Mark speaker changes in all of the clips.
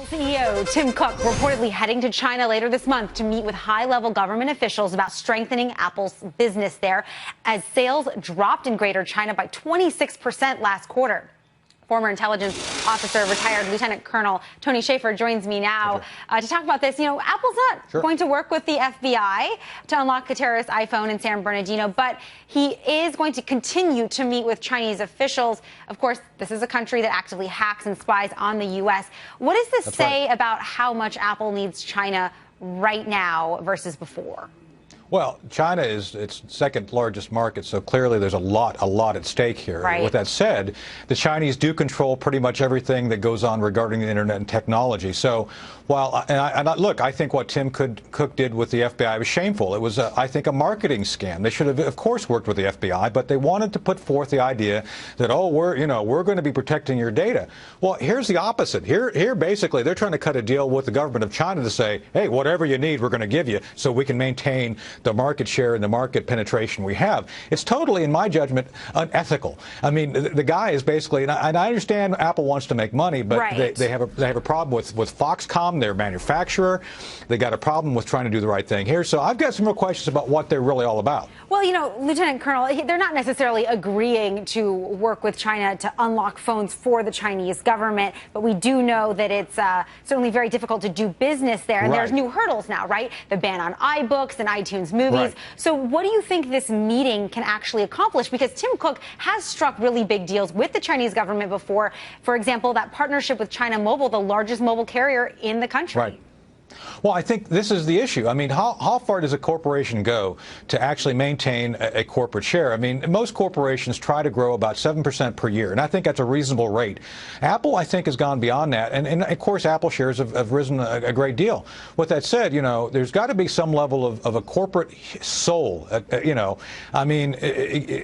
Speaker 1: CEO Tim Cook reportedly heading to China later this month to meet with high-level government officials about strengthening Apple's business there as sales dropped in Greater China by 26% last quarter. Former intelligence officer, retired Lieutenant Colonel Tony Shaffer joins me now to talk about this. You know, Apple's not going to work with the FBI to unlock a terrorist iPhone in San Bernardino, but he is going to continue to meet with Chinese officials. Of course, this is a country that actively hacks and spies on the U.S. What does this say about how much Apple needs China right now versus before?
Speaker 2: Well, China is its second largest market, so clearly there's a lot at stake here.
Speaker 1: Right.
Speaker 2: With that said, the Chinese do control pretty much everything that goes on regarding the internet and technology. So, while look, I think what Tim Cook did with the FBI was shameful. It was, I think, a marketing scam. They should have, of course, worked with the FBI, but they wanted to put forth the idea that, oh, we're going to be protecting your data. Well, here's the opposite. Here, basically, they're trying to cut a deal with the government of China to say, hey, whatever you need, we're going to give you, so we can maintain the market share and the market penetration we have. It's totally, in my judgment, unethical. I mean, the guy is basically, and I understand Apple wants to make money, but they have a problem with Foxconn, their manufacturer. They got a problem with trying to do the right thing here. So I've got some real questions about what they're really all about. Well,
Speaker 1: you know, Lieutenant Colonel, they're not necessarily agreeing to work with China to unlock phones for the Chinese government, but we do know that it's certainly very difficult to do business there. And there's new hurdles now, right? The ban on iBooks and iTunes movies. Right. So what do you think this meeting can actually accomplish? Because Tim Cook has struck really big deals with the Chinese government before. For example, that partnership with China Mobile, the largest mobile carrier in the country.
Speaker 2: Right. Well, I think this is the issue. I mean, how far does a corporation go to actually maintain a corporate share? I mean, most corporations try to grow about 7% per year, and I think that's a reasonable rate. Apple, I think, has gone beyond that, and of course, Apple shares have risen a great deal. With that said, you know, there's got to be some level of a corporate soul. You know, I mean,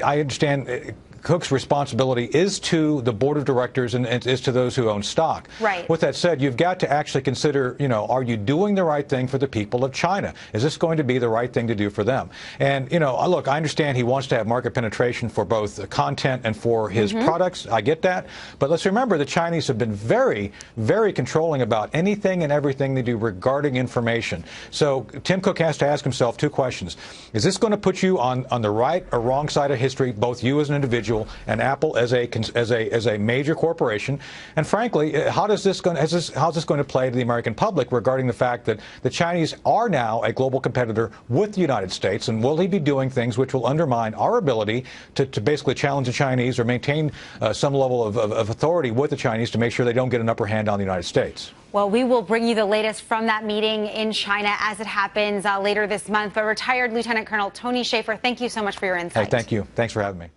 Speaker 2: I understand Cook's responsibility is to the board of directors and is to those who own stock.
Speaker 1: Right.
Speaker 2: With that said, you've got to actually consider, you know, are you doing the right thing for the people of China? Is this going to be the right thing to do for them? And, you know, look, I understand he wants to have market penetration for both the content and for his products. I get that. But let's remember the Chinese have been very, very controlling about anything and everything they do regarding information. So Tim Cook has to ask himself two questions. Is this going to put you on the right or wrong side of history, both you as an individual and Apple as a major corporation? And frankly, how's this going to play to the American public regarding the fact that the Chinese are now a global competitor with the United States? And will he be doing things which will undermine our ability to basically challenge the Chinese or maintain some level of authority with the Chinese to make sure they don't get an upper hand on the United States?
Speaker 1: Well, we will bring you the latest from that meeting in China as it happens later this month. But retired Lieutenant Colonel Tony Shaffer, thank you so much for your insight.
Speaker 2: Hey, thank you. Thanks for having me.